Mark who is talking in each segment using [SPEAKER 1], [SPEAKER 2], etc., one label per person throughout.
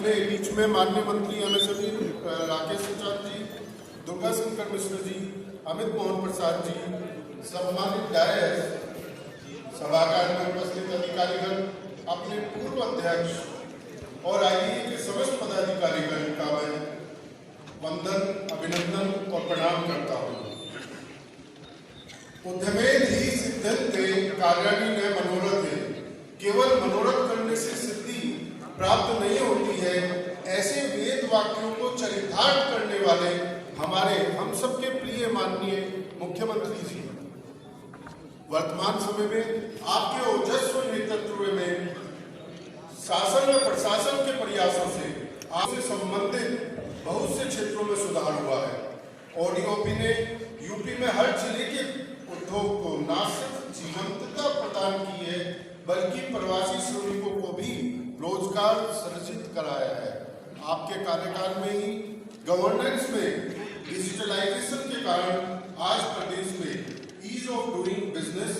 [SPEAKER 1] अपने बीच में माननीय मंत्री एमएसएमई राकेश सिंचान जी, दुर्गा शंकर मिश्र जी, अमित मोहन प्रसाद जी, सम्मानित डायस, सभागार में उपस्थित अधिकारीगण, अपने पूर्व अध्यक्ष और आईईए के समस्त पदाधिकारीगण का मैं वंदन, अभिनंदन और प्रणाम करता हूँ। उद्यमेन ही सिद्धन्ते कार्याणि न मनोरथे। केवल मनोरथ करने से सिद्धि प्राप्त नहीं होती है। ऐसे वेद वाक्यों को चरितार्थ करने वाले हमारे हम सबके प्रिय माननीय मुख्यमंत्री जी वर्तमान समय में आपके ओजस्वी नेतृत्व में शासन व प्रशासन के प्रयासों से आपसे संबंधित बहुत से क्षेत्रों में सुधार हुआ है। ओडीओपी ने यूपी में हर जिले के उद्योग को न सिर्फ जीवंतता प्रदान की है बल्कि प्रवासी श्रमिकों को भी रोजगार सृजित कराया है। आपके कार्यकाल में ही गवर्नेंस में डिजिटलाइजेशन के कारण आज प्रदेश में ईज ऑफ डूइंग बिजनेस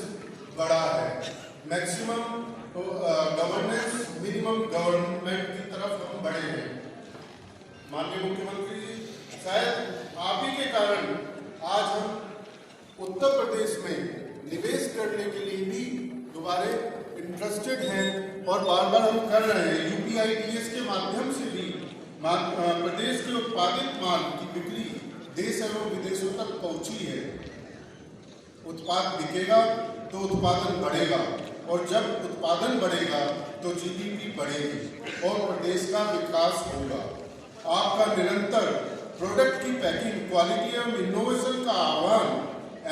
[SPEAKER 1] बढ़ा है। मैक्सिमम गवर्नेंस, मिनिमम गवर्नमेंट की तरफ हम बढ़े हैं। माननीय मुख्यमंत्री जी, शायद आप ही के कारण आज हम उत्तर प्रदेश में निवेश करने के लिए भी दोबारा इंटरेस्टेड हैं और बार बार हम कर रहे हैं। यूपीआईडीएस के माध्यम से भी प्रदेश के उत्पादित माल की बिक्री देश एवं विदेशों तक पहुंची है। उत्पाद बिकेगा तो उत्पादन बढ़ेगा और जब उत्पादन बढ़ेगा तो जीडीपी बढ़ेगी और प्रदेश का विकास होगा। आपका निरंतर प्रोडक्ट की पैकिंग, क्वालिटी एवं इनोवेशन का आह्वान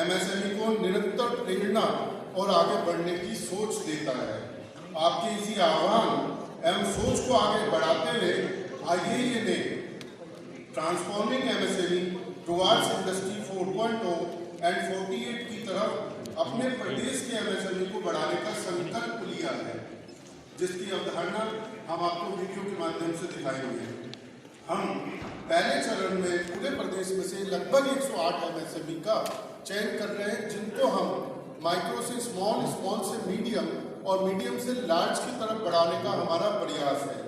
[SPEAKER 1] एमएसएमई को निरंतर प्रेरणा और आगे बढ़ने की सोच देता है। आपके इसी आह्वान एवं सोच को आगे बढ़ाते हुए आईईए ने transforming MSME towards industry 4.0 and 48 की तरफ अपने प्रदेश के एमएसएमई को बढ़ाने का संकल्प लिया है, जिसकी अवधारणा हम आपको वीडियो के माध्यम से दिखाएंगे। हम पहले चरण में पूरे प्रदेश में से लगभग 108 एमएसएमई का चयन कर रहे हैं, जिनको हम माइक्रो से स्मॉल, स्मॉल से मीडियम और मीडियम से लार्ज की तरफ बढ़ाने का हमारा प्रयास है।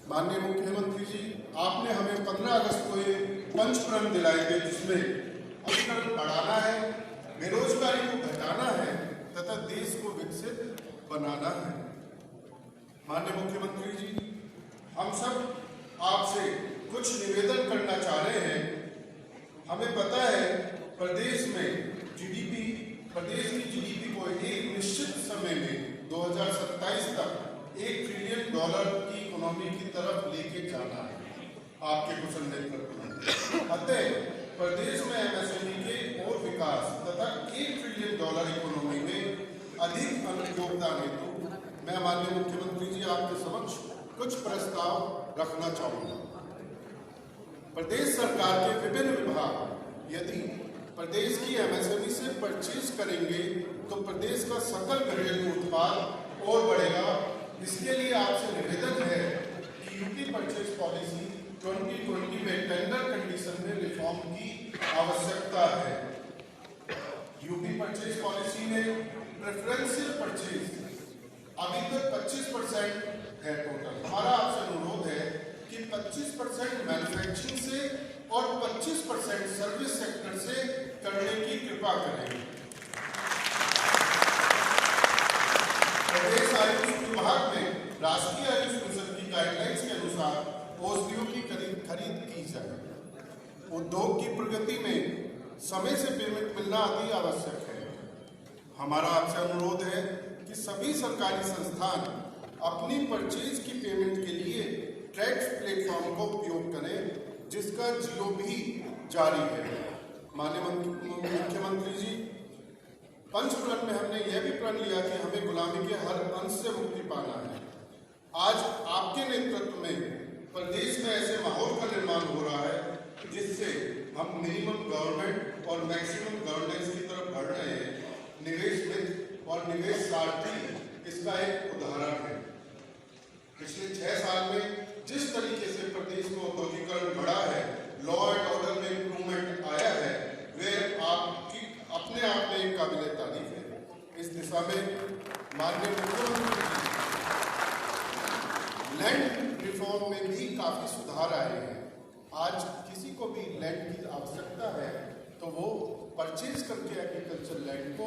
[SPEAKER 1] माननीय मुख्यमंत्री जी, आपने हमें 15 अगस्त को ये पंचप्रण दिलाए थे, जिसमें अवसर बढ़ाना है, बेरोजगारी को घटाना है तथा देश को विकसित बनाना है। माननीय मुख्यमंत्री जी, हम सब आपसे कुछ निवेदन करना चाह रहे हैं। हमें पता है प्रदेश की जीडीपी को एक निश्चित समय में 2027 तक $1 ट्रिलियन की इकोनॉमी की तरफ लेके जाना है आपके कुशल नेतृत्व में। अतः प्रदेश में एमएसएमई के और विकास तथा $1 ट्रिलियन इकोनॉमी में अधिक योगदान हेतु मैं माननीय मुख्यमंत्री जी आपके समक्ष कुछ प्रस्ताव रखना चाहूँगा। प्रदेश सरकार के विभिन्न विभाग यदि प्रदेश की एमएसएमई से परचेज करेंगे तो प्रदेश का सकल घरेलू उत्पाद और बढ़ेगा। इसके लिए आपसे निवेदन है कि यूपी परचेज पॉलिसी 2020 में टेंडर कंडीशन में रिफॉर्म की आवश्यकता है। यूपी परचेज पॉलिसी में प्रेफरेंशियल परचेज अभी तक 25% है टोटल। हमारा आपसे अनुरोध है कि 25% मैन्युफैक्चरिंग से और 25% सर्विस सेक्टर से करने की कृपा करें। प्रदेश आयुष विभाग में राष्ट्रीय आयुष मिशन की गाइडलाइंस के अनुसार औषधियों की खरीद की जाए। उद्योग की प्रगति में समय से पेमेंट मिलना अति आवश्यक है। हमारा आपसे अनुरोध है कि सभी सरकारी संस्थान अपनी परचेज की पेमेंट के लिए ट्रैक्स प्लेटफॉर्म का उपयोग करें, जिसका जियो भी जारी है। माननीय मुख्यमंत्री जी, पंचप्रण में हमने यह भी प्रण लिया कि हमें गुलामी के हर अंश से मुक्ति पाना है। आज आपके नेतृत्व में प्रदेश में ऐसे माहौल का निर्माण हो रहा है जिससे हम मिनिमम गवर्नमेंट और मैक्सिमम गवर्नेंस की तरफ बढ़ रहे हैं। निवेश मित्र और निवेश सारथी इसका एक उदाहरण है। पिछले 6 साल में जिस तरीके से प्रदेश में औद्योगिकरण बढ़ा है, लॉ एंड ऑर्डर में इंप्रूवमेंट आया है, वे आपकी अपने आप में एक काबिले तारीफ है। इस दिशा में माननीय मुख्यमंत्री लैंड रिफॉर्म में भी काफी सुधार आए हैं। आज किसी को भी लैंड की आवश्यकता है तो वो परचेज करके एग्रीकल्चर लैंड को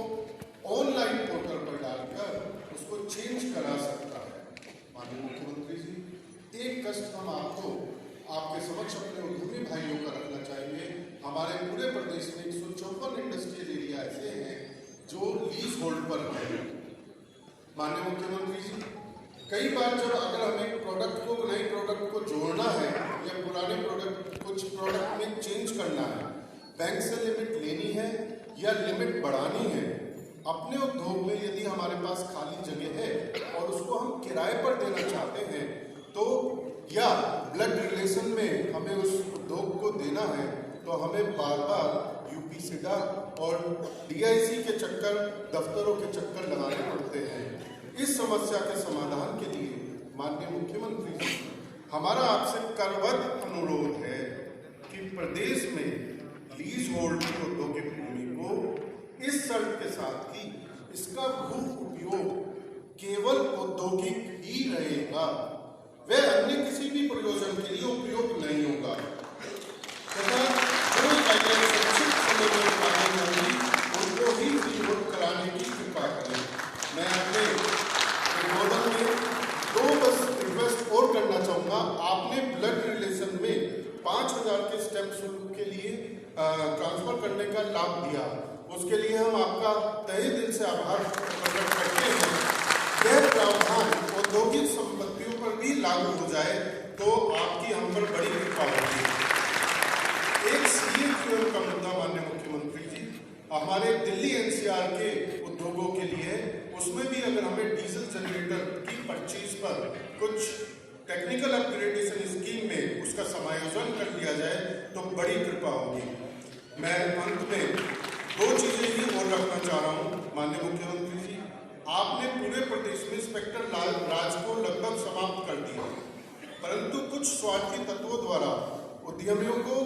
[SPEAKER 1] ऑनलाइन पोर्टल पर डालकर उसको चेंज करा सकता है। माननीय मुख्यमंत्री जी, एक कष्ट हम आपके समक्ष अपने उद्यमी भाइयों का रखना चाहेंगे। हमारे पूरे प्रदेश में 154 इंडस्ट्रियल एरिया ऐसे हैं जो लीज होल्ड पर है। माननीय मुख्यमंत्री जी, कई बार जब अगर हमें प्रोडक्ट को नए प्रोडक्ट को जोड़ना है या पुराने प्रोडक्ट कुछ प्रोडक्ट में चेंज करना है, बैंक से लिमिट लेनी है या लिमिट बढ़ानी है, अपने उद्योग में यदि हमारे पास खाली जगह है और उसको हम किराए पर देना चाहते हैं तो या ब्लड रिलेशन में हमें उस उद्योग को देना है तो हमें बार बार यूपीसीडा और डीआईसी के चक्कर, दफ्तरों के चक्कर लगाने पड़ते हैं। इस समस्या के समाधान के लिए माननीय मुख्यमंत्री जी, हमारा आपसे करबद्ध अनुरोध है कि प्रदेश में लीज होल्ड की औद्योगिक भूमि को इस शर्त के साथ कि इसका भू उपयोग केवल औद्योगिक ही रहेगा, वह अन्य किसी भी प्रयोजन के लिए उपयोग नहीं होगा तथा जो इकाइयां संक्षिप्त समय में कार्य होंगी उनको ही फ्री होल्ड कराने की कृपा करें। मैं अपने संबोधन में दो बस रिक्वेस्ट और करना चाहूँगा। आपने ब्लड रिलेशन में 5,000 के स्टैंप शुल्क के लिए ट्रांसफर करने का लाभ दिया, उसके लिए हम आपका तहे दिल से आभार प्रकट करते हैं। यह प्रावधान औद्योगिक संपत्तियों पर भी लागू हो जाए तो आपकी हम पर बड़ी कृपा होगी। एक सीएम का मुद्दा माननीय मुख्यमंत्री जी, हमारे दिल्ली एनसीआर के उद्योगों के लिए उसमें भी अगर हमें डीजल जनरेटर की परचेज पर कुछ टेक्निकल अपग्रेडेशन स्कीम में उसका समायोजन कर लिया जाए तो बड़ी कृपा होगी। मैं अंत में दो चीजें ही और रखना चाह रहा हूँ। माननीय मुख्यमंत्री जी, आपने पूरे प्रदेश में इंस्पेक्टर राज को लगभग समाप्त कर दिया, परंतु कुछ स्वार्थी तत्वों द्वारा उद्यमियों को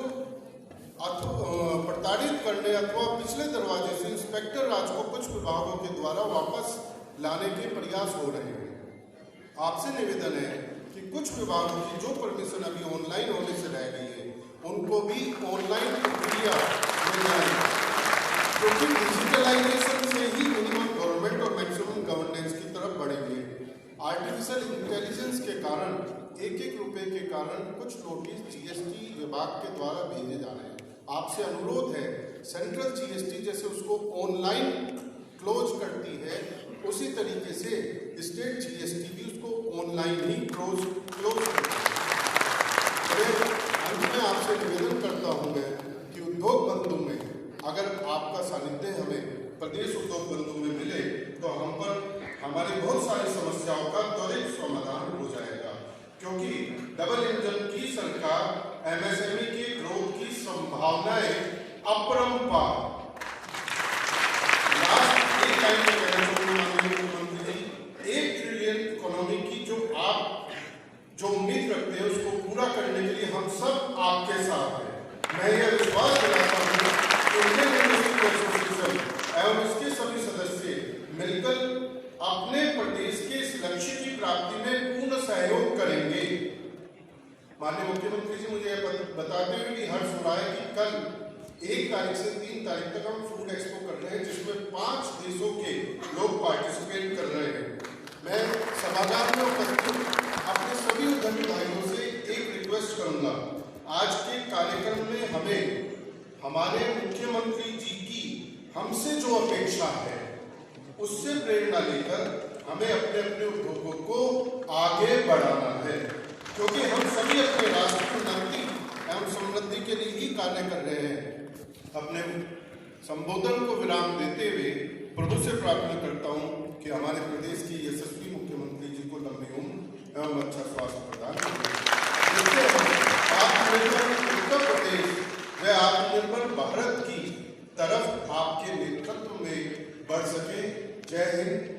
[SPEAKER 1] प्रताड़ित करने अथवा पिछले दरवाजे से इंस्पेक्टर राज को कुछ विभागों के द्वारा वापस लाने के प्रयास हो रहे हैं। आपसे निवेदन है कि कुछ विभागों की जो परमिशन अभी ऑनलाइन होने से रह गई है उनको भी ऑनलाइन प्रक्रिया हो जाए, क्योंकि डिजिटलाइजेशन से ही मिनिमम गवर्नमेंट और मैक्सिमम गवर्नेंस की तरफ बढ़ेंगे। आर्टिफिशियल इंटेलिजेंस के कारण एक रुपए के कारण कुछ नोटिस जीएसटी विभाग के द्वारा भेजे जा रहे हैं। आपसे अनुरोध है, सेंट्रल जीएसटी जैसे उसको ऑनलाइन क्लोज करती है उसी तरीके से स्टेट जीएसटी भी उसको ऑनलाइन ही क्लोज करती है। अंत में आपसे निवेदन करता हूँ मैं कि उद्योग बंधु में अगर आपका सानिध्य हमें प्रदेश उद्योग बंधु में मिले तो हम पर हमारी बहुत सारी समस्याओं का त्वरित समाधान हो जाएगा, क्योंकि डबल इंजन की सरकार एमएसएमई के ग्रोथ की संभावनाएं अपरंपार। लास्ट एक लाइन में कहना चाहूंगा माननीय मुख्यमंत्री जी, 1 ट्रिलियन इकोनॉमी की जो उम्मीद रखते हैं उसको पूरा करने के लिए हम सब आपके साथ हैं। मैं यह विश्वास दिलाता हूँ कि इंडियन इंडस्ट्री एसोसिएशन एवं इसके सभी सदस्य मिलकर अपने प्रदेश के इस लक्ष्य की प्राप्ति में पूर्ण सहयोग करेंगे। माननीय मुख्यमंत्री जी, मुझे बताते हुए कि हर्ष हो रहा है कि कल 1 तारीख से 3 तारीख तक हम फूड एक्सपो कर रहे हैं, जिसमें 5 देशों के लोग पार्टिसिपेट कर रहे हैं। मैं सभागार में उपस्थित अपने सभी उद्यमी भाइयों से एक रिक्वेस्ट करूंगा, आज के कार्यक्रम में हमें हमारे मुख्यमंत्री जी की हमसे जो अपेक्षा है उससे प्रेरणा लेकर हमें अपने अपने उद्योगों को आगे बढ़ाना है, क्योंकि हम सभी अपने राष्ट्र की उन्नति एवं समृद्धि के लिए ही कार्य कर रहे हैं। अपने संबोधन को विराम देते हुए प्रभु से प्रार्थना करता हूँ कि हमारे प्रदेश की यशस्वी मुख्यमंत्री जी को लंबी उम्र एवं अच्छा स्वास्थ्य प्रदान करें। आत्मनिर्भर उत्तर प्रदेश व आत्मनिर्भर भारत की तरफ आपके नेतृत्व में बढ़ सके। जय हिंद।